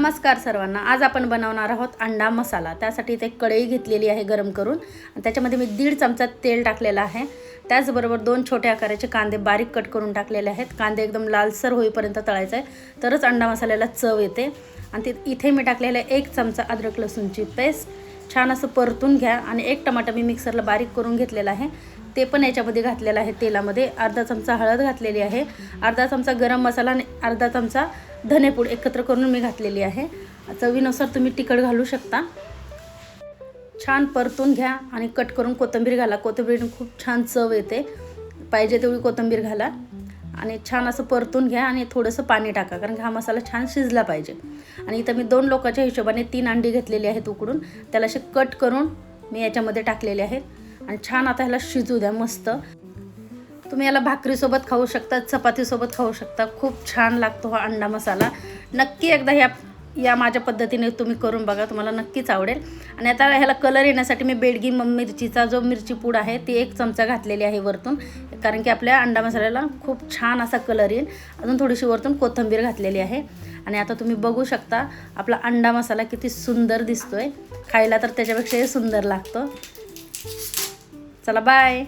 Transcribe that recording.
नमस्कार सर्वांना। आज आपण बनवणार आहोत अंडा मसाला। त्यासाठी इथे कढई घेतलेली आहे गरम करून आणि त्याच्यामध्ये मी 1.5 चमचा तेल टाकलेलं आहे। त्याचबरोबर 2 छोटे आकाराचे कांदे बारीक कट करून टाकलेले आहेत। कांदे एकदम लालसर होईपर्यंत तळायचे आहे, तरच अंडा मसाल्याला चव येते। आणि इथे मी टाकलेलं 1 चमचा अद्रक लसूणची पेस्ट छान असं परतून घ्या। आणि 1 टमाटर मी मिक्सरला बारीक करून घेतलेला आहे, ते पण याच्यामध्ये घातलेलं आहे तेलामध्ये। अर्धा चमचा हळद घातलेली आहे, अर्धा चमचा गरम मसाला आणि अर्धा चमचा धनेपूड एकत्र करून मी घातलेली आहे। चवीनुसार तुम्ही तिखट घालू शकता। छान परतून घ्या आणि कट करून कोथिंबीर घाला। कोथिंबीरने खूप छान चव येते, पाहिजे तेवढी कोथिंबीर घाला आणि छान असं परतून घ्या आणि थोडंसं पाणी टाका, कारण हा मसाला छान शिजला पाहिजे। आणि इथं मी 2 लोकांच्या हिशोबाने 3 अंडी घेतलेली आहेत उकडून, त्याला असे कट करून मी याच्यामध्ये टाकलेले आहेत। आणि छान आता ह्याला शिजू द्या मस्त। तुम्ही याला भाकरीसोबत खाऊ शकता, चपातीसोबत खाऊ शकता। खूप छान लागतो हा अंडा मसाला। नक्की एकदा या माझ्या पद्धतीने तुम्ही करून बघा, तुम्हाला नक्कीच आवडेल। आणि आता ह्याला कलर येण्यासाठी मी बेडगी मिरचीचा जो मिरची पूड आहे ती 1 चमचा घातलेली आहे वरतून, कारण की आपल्या अंडा मसाल्याला खूप छान असा कलर येईल। अजून थोडीशी वरतून कोथिंबीर घातलेली आहे। आणि आता तुम्ही बघू शकता आपला अंडा मसाला किती सुंदर दिसतोय, खायला तर त्याच्यापेक्षाही सुंदर लागतो। चला बाय।